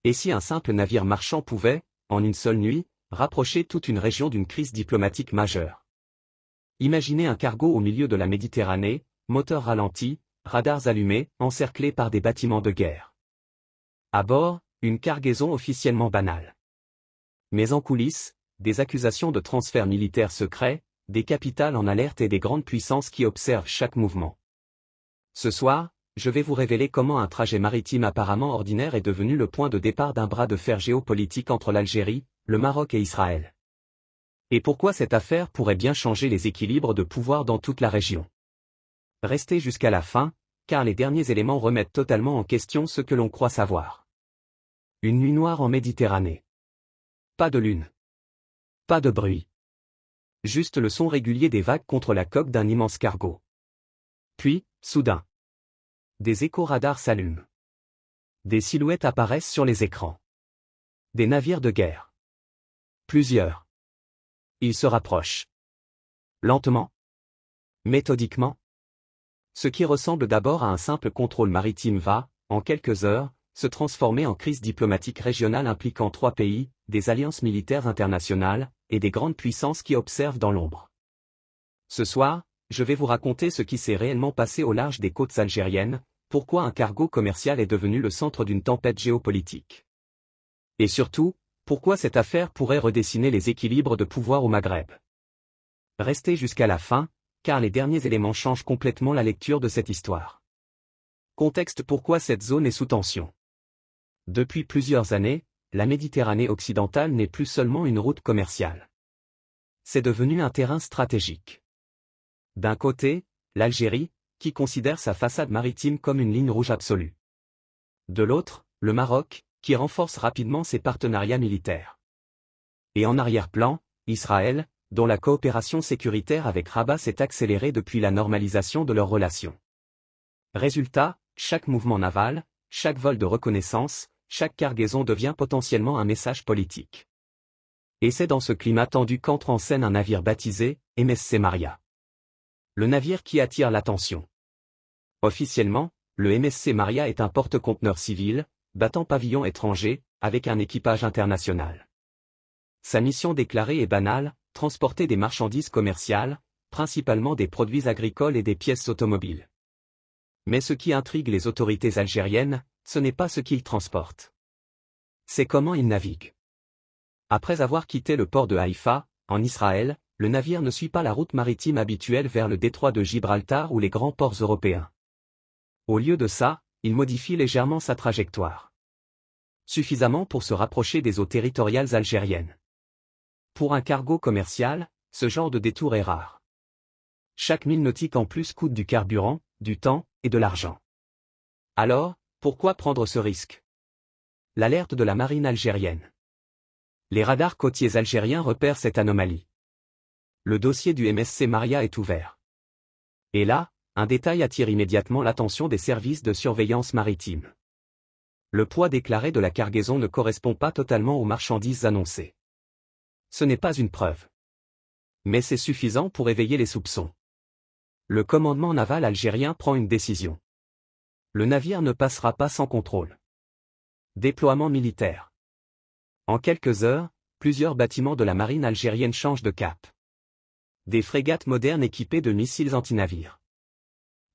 Et si un simple navire marchand pouvait, en une seule nuit, rapprocher toute une région d'une crise diplomatique majeure? Imaginez un cargo au milieu de la Méditerranée, moteurs ralentis, radars allumés, encerclés par des bâtiments de guerre. À bord, une cargaison officiellement banale. Mais en coulisses, des accusations de transfert militaire secret, des capitales en alerte et des grandes puissances qui observent chaque mouvement. Ce soir, je vais vous révéler comment un trajet maritime apparemment ordinaire est devenu le point de départ d'un bras de fer géopolitique entre l'Algérie, le Maroc et Israël. Et pourquoi cette affaire pourrait bien changer les équilibres de pouvoir dans toute la région. Restez jusqu'à la fin, car les derniers éléments remettent totalement en question ce que l'on croit savoir. Une nuit noire en Méditerranée. Pas de lune. Pas de bruit. Juste le son régulier des vagues contre la coque d'un immense cargo. Puis, soudain, des écho-radars s'allument. Des silhouettes apparaissent sur les écrans. Des navires de guerre. Plusieurs. Ils se rapprochent. Lentement. Méthodiquement. Ce qui ressemble d'abord à un simple contrôle maritime va, en quelques heures, se transformer en crise diplomatique régionale impliquant 3 pays, des alliances militaires internationales, et des grandes puissances qui observent dans l'ombre. Ce soir, je vais vous raconter ce qui s'est réellement passé au large des côtes algériennes, pourquoi un cargo commercial est devenu le centre d'une tempête géopolitique. Et surtout, pourquoi cette affaire pourrait redessiner les équilibres de pouvoir au Maghreb. Restez jusqu'à la fin, car les derniers éléments changent complètement la lecture de cette histoire. Contexte: pourquoi cette zone est sous tension. Depuis plusieurs années, la Méditerranée occidentale n'est plus seulement une route commerciale. C'est devenu un terrain stratégique. D'un côté, l'Algérie, qui considère sa façade maritime comme une ligne rouge absolue. De l'autre, le Maroc, qui renforce rapidement ses partenariats militaires. Et en arrière-plan, Israël, dont la coopération sécuritaire avec Rabat s'est accélérée depuis la normalisation de leurs relations. Résultat, chaque mouvement naval, chaque vol de reconnaissance, chaque cargaison devient potentiellement un message politique. Et c'est dans ce climat tendu qu'entre en scène un navire baptisé MSC Maria. Le navire qui attire l'attention. Officiellement, le MSC Maria est un porte-conteneurs civil, battant pavillon étranger, avec un équipage international. Sa mission déclarée est banale, transporter des marchandises commerciales, principalement des produits agricoles et des pièces automobiles. Mais ce qui intrigue les autorités algériennes, ce n'est pas ce qu'il transporte. C'est comment il navigue. Après avoir quitté le port de Haïfa, en Israël, le navire ne suit pas la route maritime habituelle vers le détroit de Gibraltar ou les grands ports européens. Au lieu de ça, il modifie légèrement sa trajectoire. Suffisamment pour se rapprocher des eaux territoriales algériennes. Pour un cargo commercial, ce genre de détour est rare. Chaque mille nautique en plus coûte du carburant, du temps, et de l'argent. Alors, pourquoi prendre ce risque? L'alerte de la marine algérienne. Les radars côtiers algériens repèrent cette anomalie. Le dossier du MSC Maria est ouvert. Et là, un détail attire immédiatement l'attention des services de surveillance maritime. Le poids déclaré de la cargaison ne correspond pas totalement aux marchandises annoncées. Ce n'est pas une preuve. Mais c'est suffisant pour éveiller les soupçons. Le commandement naval algérien prend une décision. Le navire ne passera pas sans contrôle. Déploiement militaire. En quelques heures, plusieurs bâtiments de la marine algérienne changent de cap. Des frégates modernes équipées de missiles antinavires.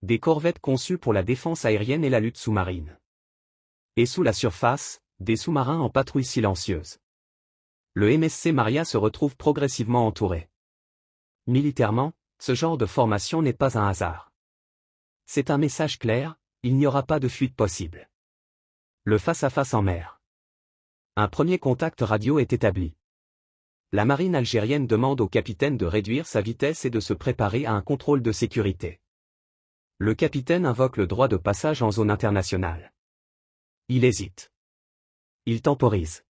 Des corvettes conçues pour la défense aérienne et la lutte sous-marine. Et sous la surface, des sous-marins en patrouille silencieuse. Le MSC Maria se retrouve progressivement entouré. Militairement, ce genre de formation n'est pas un hasard. C'est un message clair, il n'y aura pas de fuite possible. Le face-à-face en mer. Un premier contact radio est établi. La marine algérienne demande au capitaine de réduire sa vitesse et de se préparer à un contrôle de sécurité. Le capitaine invoque le droit de passage en zone internationale. Il hésite. Il temporise.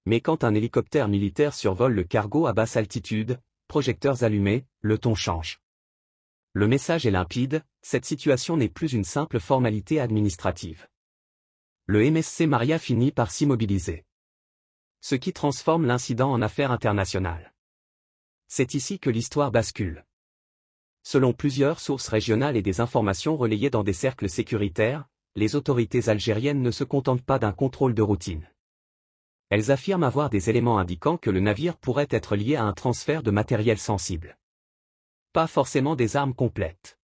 Mais quand un hélicoptère militaire survole le cargo à basse altitude, projecteurs allumés, le ton change. Le message est limpide, cette situation n'est plus une simple formalité administrative. Le MSC Maria finit par s'immobiliser. Ce qui transforme l'incident en affaire internationale. C'est ici que l'histoire bascule. Selon plusieurs sources régionales et des informations relayées dans des cercles sécuritaires, les autorités algériennes ne se contentent pas d'un contrôle de routine. Elles affirment avoir des éléments indiquant que le navire pourrait être lié à un transfert de matériel sensible. Pas forcément des armes complètes,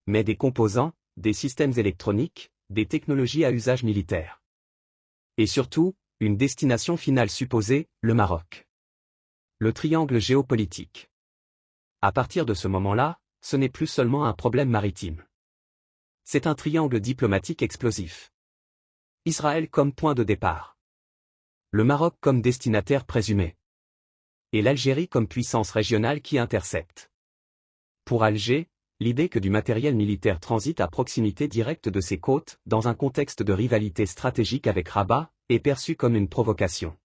mais des composants, des systèmes électroniques, des technologies à usage militaire. Et surtout, une destination finale supposée, le Maroc. Le triangle géopolitique. À partir de ce moment-là, ce n'est plus seulement un problème maritime. C'est un triangle diplomatique explosif. Israël comme point de départ. Le Maroc comme destinataire présumé. Et l'Algérie comme puissance régionale qui intercepte. Pour Alger, l'idée que du matériel militaire transite à proximité directe de ses côtes, dans un contexte de rivalité stratégique avec Rabat, est perçue comme une provocation.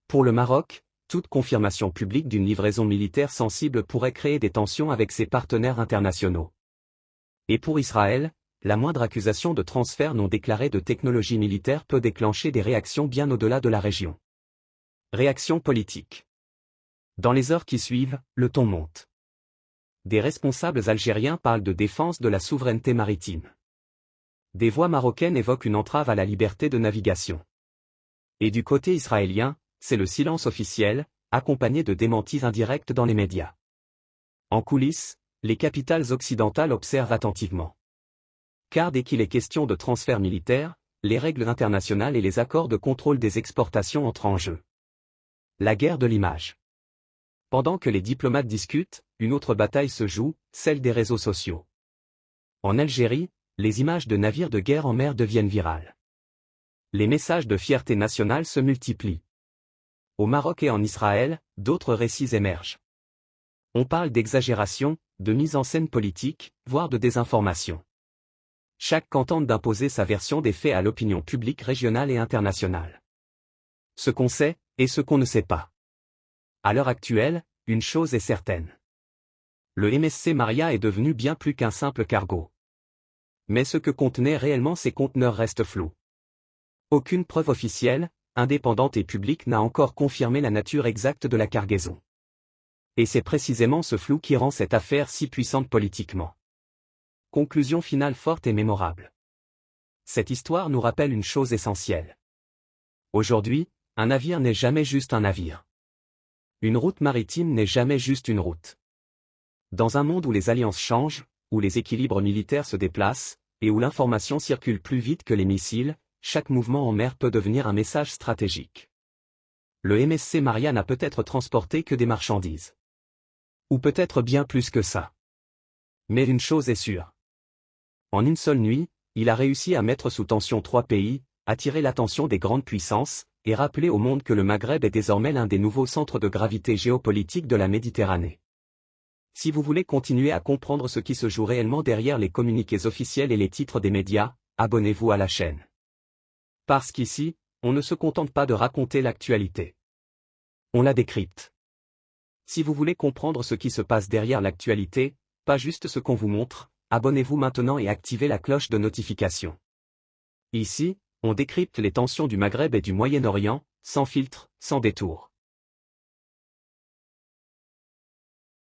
Pour le Maroc, toute confirmation publique d'une livraison militaire sensible pourrait créer des tensions avec ses partenaires internationaux. Et pour Israël, la moindre accusation de transfert non déclaré de technologie militaire peut déclencher des réactions bien au-delà de la région. Réaction politique. Dans les heures qui suivent, le ton monte. Des responsables algériens parlent de défense de la souveraineté maritime. Des voix marocaines évoquent une entrave à la liberté de navigation. Et du côté israélien, c'est le silence officiel, accompagné de démentis indirects dans les médias. En coulisses, les capitales occidentales observent attentivement. Car dès qu'il est question de transfert militaire, les règles internationales et les accords de contrôle des exportations entrent en jeu. La guerre de l'image. Pendant que les diplomates discutent, une autre bataille se joue, celle des réseaux sociaux. En Algérie, les images de navires de guerre en mer deviennent virales. Les messages de fierté nationale se multiplient. Au Maroc et en Israël, d'autres récits émergent. On parle d'exagération, de mise en scène politique, voire de désinformation. Chaque camp tente d'imposer sa version des faits à l'opinion publique régionale et internationale. Ce qu'on sait, et ce qu'on ne sait pas. À l'heure actuelle, une chose est certaine. Le MSC Maria est devenu bien plus qu'un simple cargo. Mais ce que contenaient réellement ces conteneurs reste flou. Aucune preuve officielle, indépendante et publique n'a encore confirmé la nature exacte de la cargaison. Et c'est précisément ce flou qui rend cette affaire si puissante politiquement. Conclusion finale forte et mémorable. Cette histoire nous rappelle une chose essentielle. Aujourd'hui, un navire n'est jamais juste un navire. Une route maritime n'est jamais juste une route. Dans un monde où les alliances changent, où les équilibres militaires se déplacent, et où l'information circule plus vite que les missiles, chaque mouvement en mer peut devenir un message stratégique. Le MSC Maria n'a peut-être transporté que des marchandises. Ou peut-être bien plus que ça. Mais une chose est sûre. En une seule nuit, il a réussi à mettre sous tension 3 pays, attirer l'attention des grandes puissances, et rappeler au monde que le Maghreb est désormais l'un des nouveaux centres de gravité géopolitique de la Méditerranée. Si vous voulez continuer à comprendre ce qui se joue réellement derrière les communiqués officiels et les titres des médias, abonnez-vous à la chaîne. Parce qu'ici, on ne se contente pas de raconter l'actualité. On la décrypte. Si vous voulez comprendre ce qui se passe derrière l'actualité, pas juste ce qu'on vous montre, abonnez-vous maintenant et activez la cloche de notification. Ici, on décrypte les tensions du Maghreb et du Moyen-Orient, sans filtre, sans détour.